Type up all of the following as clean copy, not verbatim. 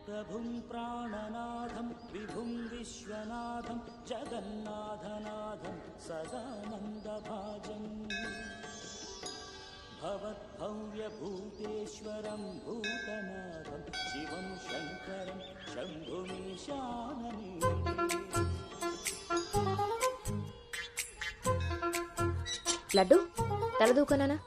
ప్రభుం ప్రాణనాథం విభుం విశ్వనాథం జగన్నాథనాథం సదానందభాజం భవద్భవ్యభూతేశ్వరం భూతనాథం శివం శంకరం శంభుమీశానని. లడ్డు తలదూకనా?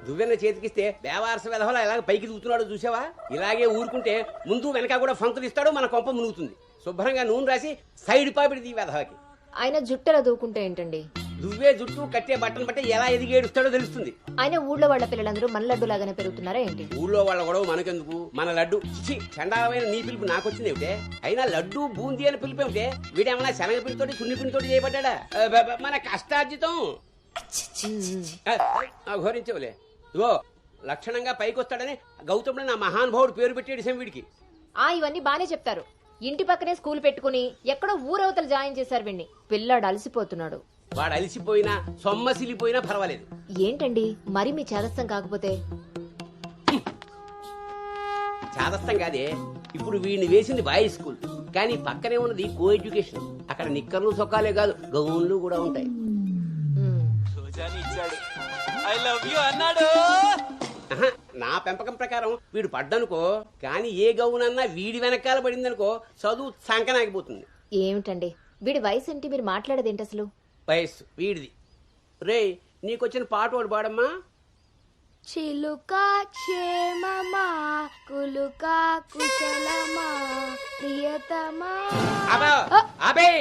దువ్వెన్న చేతికిస్తే దేవారస వెధవలా ఇలాగ పైకి దూకుతున్నాడు చూసావా? ఇలాగే ఊరుకుంటే ముందు వెనక కూడా ఫంతులు ఇస్తాడు, మన కొంప మునుగుతుంది. శుభ్రంగా నూనె రాసి సైడ్ పాపిడి దీ వెధవకి. ఆయన జుట్టెలా దూకుంటే ఏంటండి? దువ్వే జుట్టు కట్టే బట్టను బట్టి ఎలా ఎదిగేడుస్తాడో తెలుస్తుంది. ఆయన ఊళ్ళో వాళ్ళ పిల్లలందరూ మన లడ్డు లాగానే పెరుగుతున్నారా ఏంటి? ఊళ్ళో వాళ్ళ గొడవ మనకెందుకు? మన లడ్డు చిచి చండాలమైన నీ పిలుపు నాకొచ్చింది ఏమిటే? అయినా లడ్డు బూందీ అని పిలుపు ఏమిటే? వీడేమన్నా శనగ పిండితోటి సున్ని పిండితోటి చేయబడ్డా? మన కష్టార్జితం ఘోరించవులే. ఇగో లక్షణంగా పైకొస్తాడని గౌతముడు నా మహానుభావుడు పేరు పెట్టాడు వీడికి. ఇవన్నీ బానే చెప్తారు. ఇంటి పక్కనే స్కూల్ పెట్టుకుని ఎక్కడో ఊరవతలు జాయిన్ చేశారు వీడిని. పిల్లాడు అలసిపోతున్నాడు. వాడు అలసిపోయినా సొమ్మసిలిపోయినా పర్వాలేదు. ఏంటండి మరి మీ చేదస్తం కాకపోతే? చాదస్తం కాదే, ఇప్పుడు వీడిని వేసింది బాయ్స్ స్కూల్, కానీ పక్కనే ఉన్నది కో ఎడ్యుకేషన్. అక్కడ నిక్కర్లు సొక్కాలే కాదు గౌన్లు కూడా ఉంటాయి. నా పెంపకం ప్రకారం వీడు పడ్డనుకో, కానీ ఏ గౌనన్నా వీడి వెనకాల పడిందనుకో చదువు సంకనాగిపోతుంది. ఏమిటండి వీడి వయసు ఏంటి? మీరు మాట్లాడేదేంటి అసలు? వయస్సు వీడిది. రే నీకొచ్చిన పాట వాడు పాడమ్మా. చిలుక క్షేమమా కులుక కుశలమా ప్రియతమా. అబే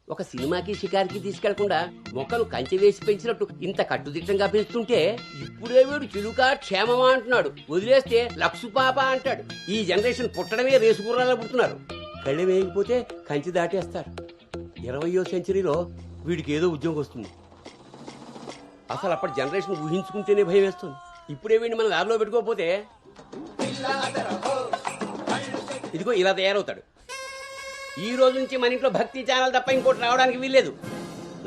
ఒక సినిమాకి షికారికి తీసుకెళ్లకుండా మొక్కను కంచె వేసి పెంచినట్టు ఇంత కట్టుదిట్టంగా పెంచుతుంటే ఇప్పుడే వీడు చిలుక క్షేమమా అంటున్నాడు. వదిలేస్తే లక్సు పాప అంటాడు. ఈ జనరేషన్ పుట్టడమే రేసు గుర్రాలు పుడుతున్నారు. కళ్ళె వేయకపోతే కంచె దాటేస్తారు. 20వ సెంచరీలో వీడికి ఏదో ఉద్యోగం వస్తుంది. అసలు అప్పటి జనరేషన్ ఊహించుకుంటేనే భయం వేస్తుంది. ఇప్పుడే వీడిని మన దారిలో పెట్టుకోకపోతే ఇదిగో ఇలా తయారవుతాడు. ఈ రోజు నుంచి మన ఇంట్లో భక్తి ఛానల్ తప్ప ఇంకోటి రావడానికి వీల్లేదు.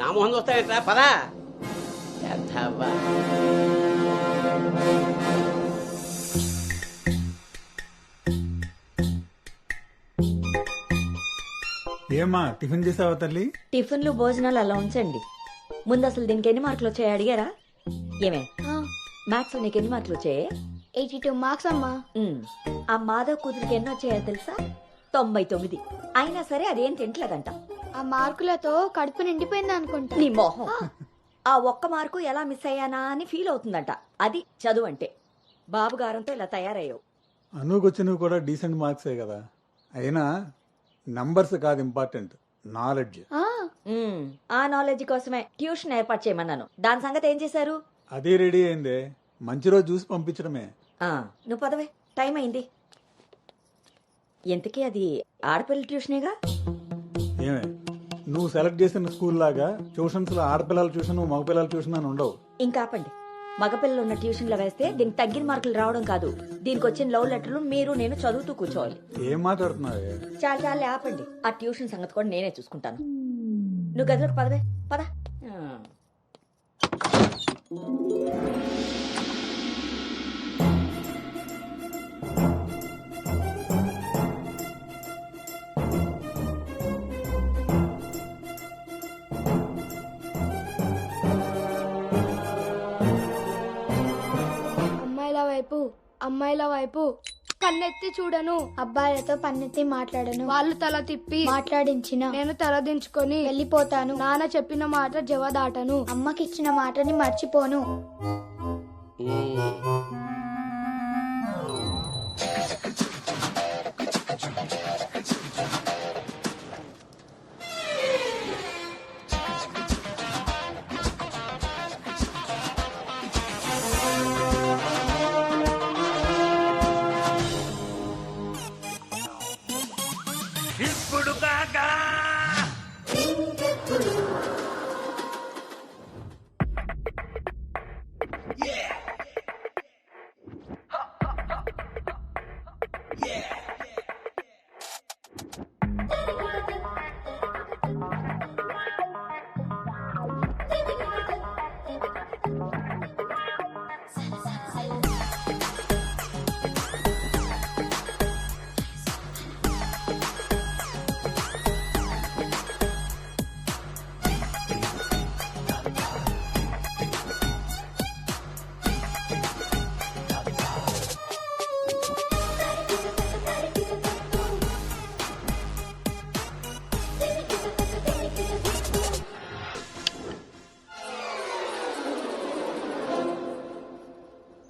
నా మొహం చూస్తాయంట పదా. ఏమా టిఫిన్ చేసావా తల్లి? టిఫిన్లు భోజనాలు అలా ఉంచండి. ముందు అసలు దీనికి ఎన్ని మార్కులు వచ్చాయి అడిగారా? ఏమే మ్యాథ్స్ నీకు ఎన్ని మార్కులు వచ్చాయి? 82 మార్క్స్ అమ్మా. ఆ మాధవ్ కూతురికి ఎన్ని వచ్చాయో తెలుసా? 99. అయినా సరే అదేం తింటలేదంట. ఆ మార్కులతో కడుపు నిండిపోయింది అనుకుంటా. నీ మొహం. ఆ ఒక్క మార్కు ఎలా మిస్ అయ్యానా అని ఫీల్ అవుతుందంట. అది చదువు అంటే. బాబు గారంతో ఇలా తయారయ్యావు. అనుకొచ్చినవి కూడా డీసెంట్ మార్క్సే కదా. అయినా నంబర్స్ కాదు ఇంపార్టెంట్, నాలెడ్జ్. ఆ నాలెడ్జ్ కోసమే ట్యూషన్ ఏర్పాటు చేయమన్నాను. దాని సంగతి ఏం చేశారు? అది రెడీ అయిందే, మంచి రోజు చూసి పంపించడమే. నువ్వు పదవే, టైం అయింది. ఎంతకీ అది ఆడపిల్ల ట్యూషనేగా? ఏమే నువ్వు సెలెక్ట్ చేసిన స్కూల్ లాగా ట్యూషన్స్ లో ఆడపిల్లల ట్యూషన్ మగపిల్లల ట్యూషన్ అని ఉండవు. ఇంకా ఆపండి. మగపిల్లలు ఉన్న ట్యూషన్లో వేస్తే దీనికి తగ్గిన మార్కులు రావడం కాదు, దీనికి వచ్చిన లవ్ లెటర్లు మీరు నేను చదువుతూ కూర్చోవాలి. ఏం మాట్లాడుతున్నావే? చాలా ఆపండి. ఆ ట్యూషన్ సంగతి కూడా నేనే చూసుకుంటాను. నువ్వు గదిలోకి పదవే, పద. అమ్మాయిల వైపు కన్నెత్తి చూడను, అబ్బాయిలతో పన్నెత్తి మాట్లాడను, వాళ్ళు తల తిప్పి మాట్లాడించిన నేను తల దించుకొని వెళ్ళిపోతాను, నాన్న చెప్పిన మాట జవదాటను, అమ్మకిచ్చిన మాటని మర్చిపోను.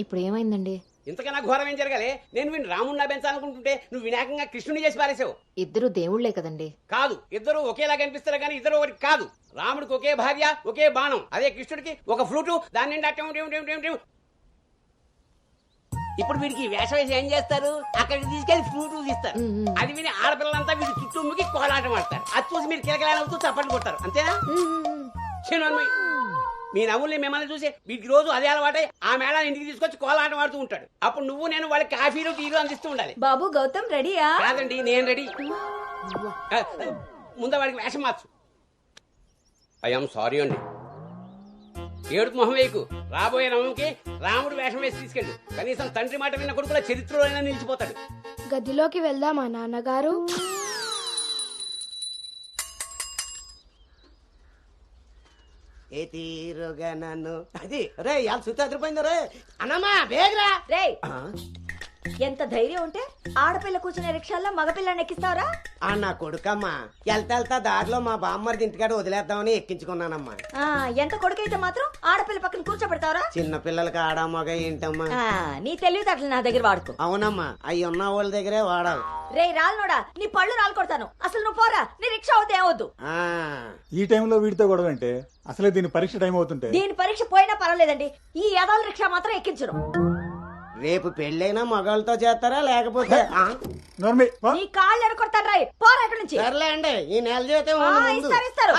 ఇప్పుడు ఏమైందండి? ఇంతకన్నా ఘోరం ఏం జరగాలి? నేను వీడిని రాముడిని పెంచాలనుకుంటుంటే నువ్వు వినాయకంగా కృష్ణుని చేసి పారేసావు. ఇద్దరు దేవుళ్లే కదండి. కాదు, ఇద్దరు ఒకేలా కనిపిస్తారు కానీ ఇద్దరు ఒకటి కాదు. రాముడికి ఒకే భార్య, ఒకే బాణం. అదే కృష్ణుడికి ఒక ఫ్లూటు, దాని నిండా టిం టిం టిం టిం టిం. ఇప్పుడు వీడికి వేషం వేసి ఏం చేస్తారు? అక్కడికి తీసుకెళ్లి ఫ్లూటు తీస్తారు. అది విని ఆడపిల్లలంతా వీడి చుట్టూ ముగి కోలాటం ఆడతారు. అది చూసి మీరు కిలకలాడుతూ చప్పట్లు కొడతారు. అంతేనా? చిన్నమ్మాయి, మీ నవ్వుల్ని మిమ్మల్ని చూసి వీటికి రోజు అదే అలవాటై ఆ మేళ ఇంటికి తీసుకొచ్చి కోలాటం ఆడుతూ ఉంటాడు. అప్పుడు నువ్వు నేను వాళ్ళకి కాఫీలు టీలు అందిస్తూ ఉండాలి. బాబు గౌతమ్ రెడీయా? కాదండి, నేను రెడీ. ముందు వాడికి వేషం మార్చు. ఐఎమ్ సారీ అండి. ఏడుపు మొహం వేయకు. రాబోయే నవంకి రాముడు వేషం వేసి తీసుకెళ్ళు. కనీసం తండ్రి మాట విన్న కొడుకుల చరిత్రలో అయినా నిలిచిపోతాడు. గదిలోకి వెళ్దామా నాన్నగారు? ఏ తీరుగా నన్ను అది రే ఇవాళ సుత్తి అదిరిపోయింది రే అన్నమ్మా బేగరా రే, ఎంత ధైర్యం ఉంటే ఆడపిల్ల కూర్చునే రిక్షాల్లో మగపిల్లని ఎక్కిస్తావరా? నా కొడుకమ్మా వెళ్తా దారిలో మా బామ్మర్ది ఇంటికాడ వదిలేద్దామని ఎక్కించుకున్నానమ్మా. ఎంత కొడుకైతే మాత్రం ఆడపిల్ల పక్కన కూర్చోబెడతావరా? చిన్న పిల్లలకి ఆడా మగ ఏంటమ్మా? నీ తెలివితేటలు నా దగ్గర వాడుకో. అవునమ్మా, అవి ఉన్న వాళ్ళ దగ్గరే వాడాలి. రే రాల్నోడా, నీ పళ్ళు రాలు కొడతాను. అసలు నువ్వు పోరా, నీ రిక్షా అవుతే ఏమవుద్దు. ఈ టైంలో వీడితో గొడవ అంటే అసలే దీని పరీక్ష టైం అవుతుంటే. దీని పరీక్ష పోయినా పర్వాలేదండి, ఈ యదాల రిక్షా మాత్రం ఎక్కించరు. రేపు పెళ్ళైనా మగాళ్ళతో చేస్తారా లేకపోతే నీ కాళ్ళు ఎరకొడతాను రాయ్, పోరా ఇక్కడి నుంచి. సర్లే అండి, ఈ నెల జీతం ఇస్తారు.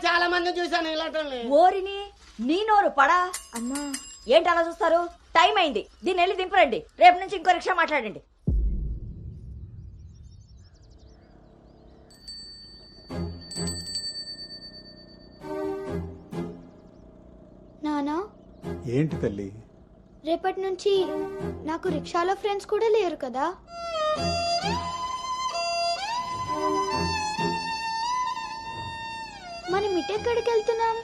చాలా మంది చూసాను ఇలాంటి. ఓరిని నీ నోరు పడా అమ్మా. ఏంటి అలా చూస్తారు? టైం అయింది, దీన్ని వెళ్ళి దింపరండి. రేపు నుంచి ఇంకో రిక్షా మాట్లాడండి. నానా, ఏంటి తల్లి? రేపటి నుంచి నాకు రిక్షాలో ఫ్రెండ్స్ కూడా లేరు కదా? మనం ఇటెక్కడికి వెళ్తున్నాం?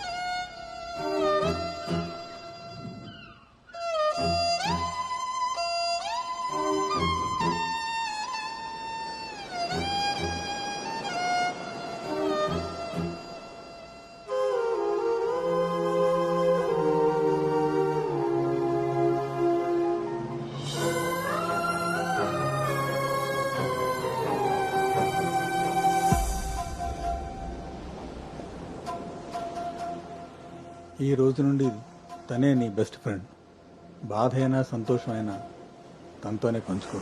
ఈ రోజు నుండి తనే నీ బెస్ట్ ఫ్రెండ్. బాధ అయినా సంతోషమైనా తనతోనే పంచుకో.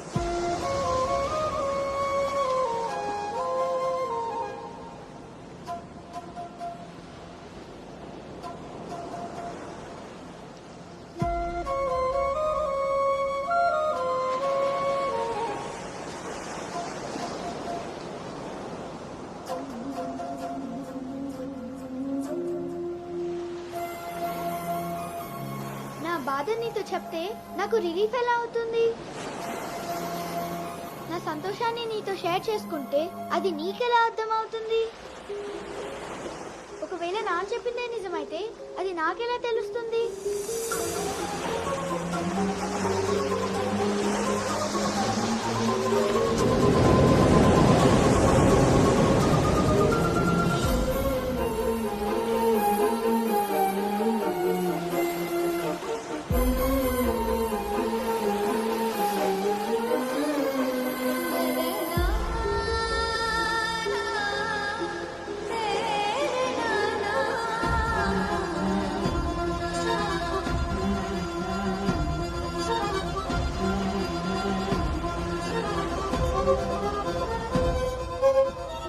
నా బాధ నీతో చెప్తే నాకు రిలీఫ్ ఎలా అవుతుంది? నా సంతోషాన్ని నీతో షేర్ చేసుకుంటే అది నీకెలా అర్థం అవుతుంది? ఒకవేళ నాన్న చెప్పిందే నిజమైతే అది నాకెలా తెలుస్తుంది?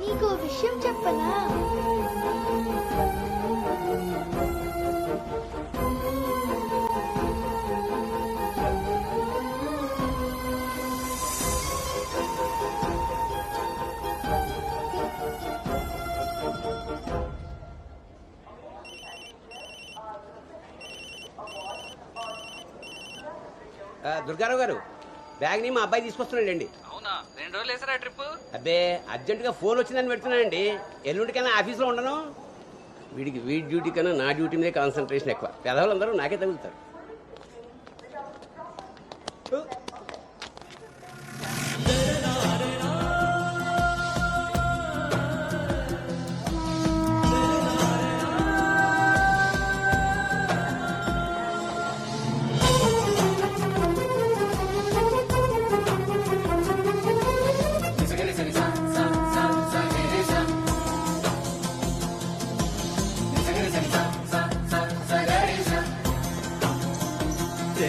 నీకు విషయం చెప్పనా? దుర్గారావు గారు, బ్యాగ్ ని మా అబ్బాయి తీసుకొస్తున్నాడండి. అవునా, 2 రోజులు వేసారా ట్రిప్? అబ్బే, అర్జెంట్ గా ఫోన్ వచ్చిందని పెడుతున్నానండి. ఎల్లుండికైనా ఆఫీస్లో ఉండను. వీడి డ్యూటీ కన్నా నా డ్యూటీ మీదే కాన్సన్ట్రేషన్ ఎక్కువ. పెదవులందరూ నాకే తగులుతారు. ఏ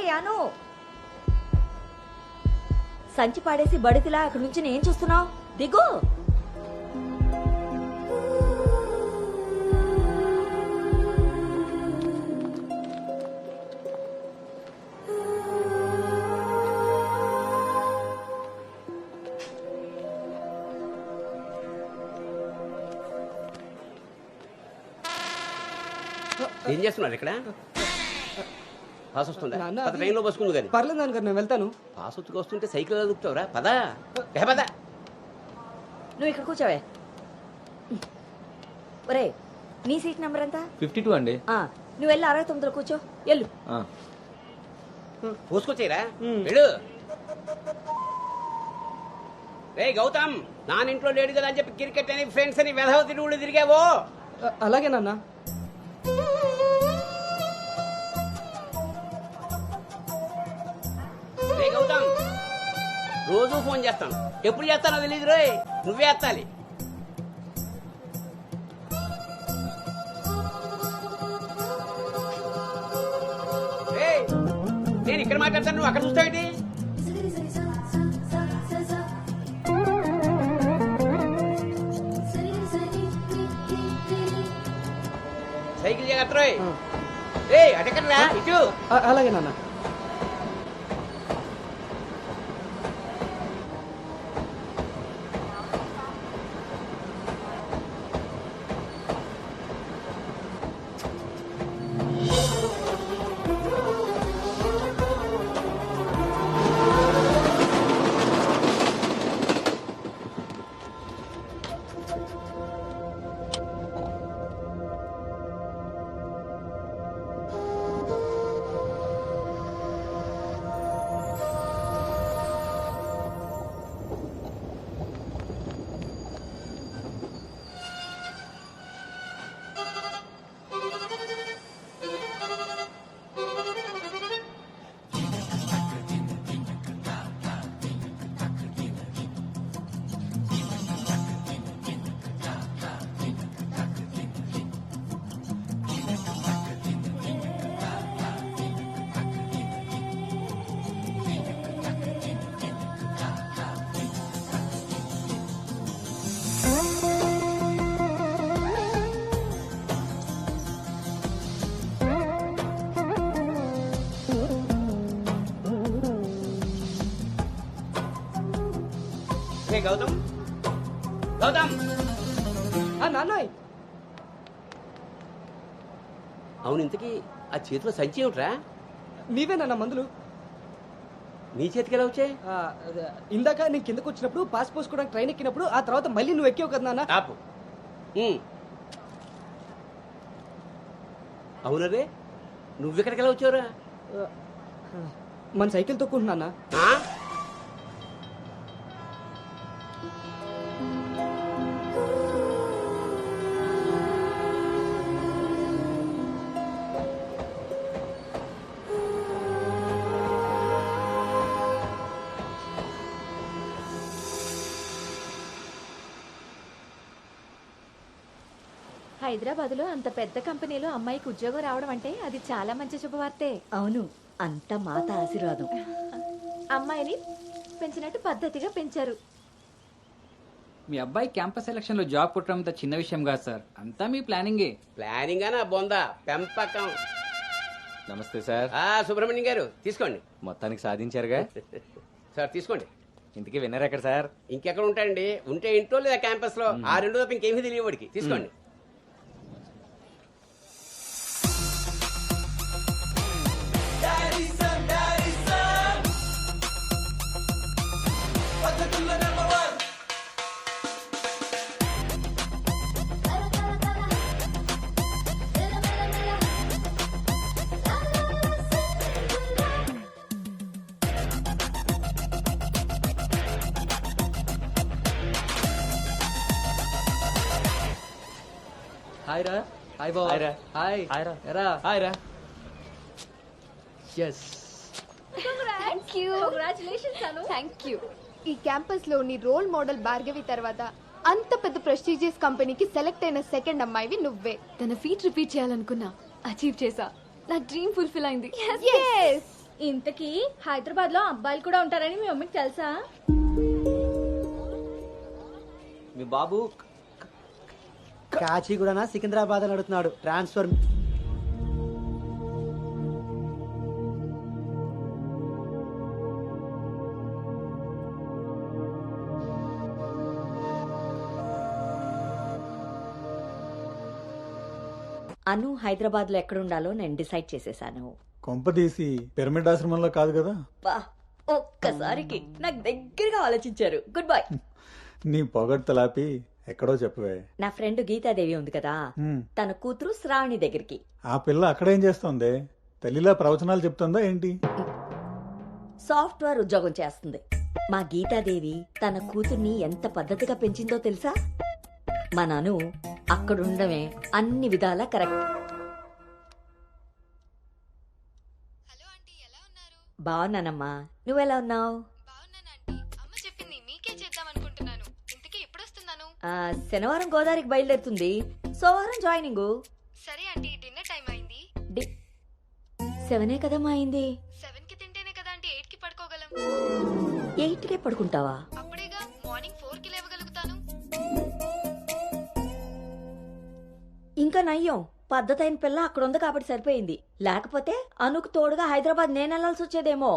యాను సంచి పాడేసి బడితిలా అక్కడి నుంచి నేను చూస్తున్నావు దిగు. ఏం చేస్తున్నారు ఇక్కడ? పాస్ వస్తుందా? నాన్న, పద ట్రైన్లో బసుకుంది కానీ పర్లేదు నాన్నగారు, నేను వెళ్తాను. పాస్ వచ్చుకు వస్తుంటే సైకిల్ అదుపుతావురా? పదా పద. నువ్వు ఇక్కడ కూర్చోవే. ఒరే నీ సీట్ నెంబర్ ఎంత? 52 అండి. నువ్వు వెళ్ళి 69లో కూర్చో. వెళ్ళు. పోసుకొచ్చేరా వెళ్ళు. రే గౌతమ్, నానింట్లో లేడు కదా అని చెప్పి క్రికెట్ అని ఫ్రెండ్స్ అని వెధవ తిరుగుడు తిరిగావో. అలాగే నాన్న. రే గౌతమ్, రోజు ఫోన్ చేస్తాను, ఎప్పుడు చేస్తానో తెలియదు రే, నువ్వే ఎత్తాలి. రేయ్, నేను ఇక్కడ మాట్లాడతాను, నువ్వు అక్కడ చూస్తావేంటి? సైకిల్ జాగ్రత్త రోయ్. రే అటెక్కడరా, ఇటు. అలాగే నాన్న. గౌతమ్, గౌతమ్. నాన్నయ్, అవును, ఇంతకీ ఆ చేతిలో సంచి ఏమిట్రా? నీవే నాన్న మందులు. నీ చేతికి ఎలా వచ్చాయి? ఇందాక నేను కిందకు వచ్చినప్పుడు పాస్ పోసుకోవడానికి ట్రైన్ ఎక్కినప్పుడు, ఆ తర్వాత మళ్ళీ నువ్వు ఎక్కావు కదా నాన్న. ఆపు. అవునరే, నువ్వెక్కడికి ఎలా వచ్చావురా? మన సైకిల్ తొక్కుంటున్నా. హైదరాబాద్ లో అంత పెద్ద కంపెనీలో అమ్మాయికి ఉద్యోగం రావడం అంటే అది చాలా మంచి శుభవార్తే. అవును, అంత మాత ఆశీర్వాదం. అమ్మాయిని పెంచినట్టు పద్ధతిగా పెంచారు. మీ అబ్బాయి క్యాంపస్ సెలక్షన్ లో జాబ్ కొట్టడం చిన్న విషయం కాదు సార్, అంతా మీ ప్లానింగే. ప్లానింగ్ అనా బొందా పెంపకం. నమస్తే సార్. సుబ్రహ్మణ్యం గారు తీసుకోండి. మొత్తానికి సాధించారుగా. సార్ తీసుకోండి. ఇంతకీ విన్నర్ ఎక్కడ సార్? ఇంకెక్కడ ఉంటాయండి, ఉంటే ఇంట్లో లేదా క్యాంపస్ లో. ఆ రెండు తప్ప ఇంకేమీ తెలియదు వాడికి. తీసుకోండి. హాయ్ రా. హాయ్ బావ. హాయ్ రా. హాయ్. హాయ్ రా. ఎరా. హాయ్ రా. Yes. Thank you. Thank you. ఈ క్యాంపస్ లో నీ రోల్ మోడల్ భార్గవి తర్వాత అంత పెద్ద ప్రెస్టీజియస్ కంపెనీకి సెలెక్ట్ అయిన సెకండ్ అమ్మాయివి నువ్వే. తన ఫీట్ రిపీట్ చేయాలనుకున్నా, అచీవ్ చేసా. నా డ్రీమ్ ఫుల్ఫిల్ అయింది. ఇంతకీ హైదరాబాద్ లో అబ్బాయిలు కూడా ఉంటారని మీ మమ్మీకి తెలుసా? మీ బాబు కాచిగూడనా సికింద్రాబాద్ అని అడుగుతున్నాడు ట్రాన్స్ఫర్. అను హైదరాబాద్ లో ఎక్కడుండాలో నేను డిసైడ్ చేసేసాను. కొంపదీసి పిరమిడ్ ఆశ్రమంలో కాదు కదా? బా, ఒక్కసారికి నాకు దగ్గరగా ఆలోచించారు. Good bye. నీ పొగడ్తలాపి ఎక్కడో చెప్పవే. నా ఫ్రెండ్ గీతాదేవి ఉంది కదా, హ్మ్. తన కూతురు శ్రావణి దగ్గరికి. ఆ పిల్ల అక్కడేం చేస్తోంది? తల్లిలా ప్రవచనాలు చెప్తుందా ఏంటి? సాఫ్ట్వేర్ ఉద్యోగం చేస్తుంది. మా గీతాదేవి తన కూతుర్ని ఎంత పద్ధతిగా పెంచిందో తెలుసా? మా నాను అక్కడుండమే అన్ని విధాలా కరెక్ట్. బాగున్నానమ్మా, నువ్వెలా ఉన్నావు? శనివారం గోదావరికి బయలుదేరుతుంది, సోమవారం జాయినింగ్. సరే ఆంటీ, డిన్నర్ టైం అయింది. 7 కదమ్మా అయింది. 7 కి తింటేనే కదా ఆంటీ 8 కి పడుకోగలం. 8కే పడుకుంటావా? అప్పుడేగా మార్నింగ్ 4 కి లేవగలుగుతాను. ఇంకా నయ్యం, పద్ధతైన పిల్ల అక్కడ ఉంది కాబట్టి సరిపోయింది. లేకపోతే అనుకు తోడుగా హైదరాబాద్ నేను వెళ్లాల్సి వచ్చేదేమో.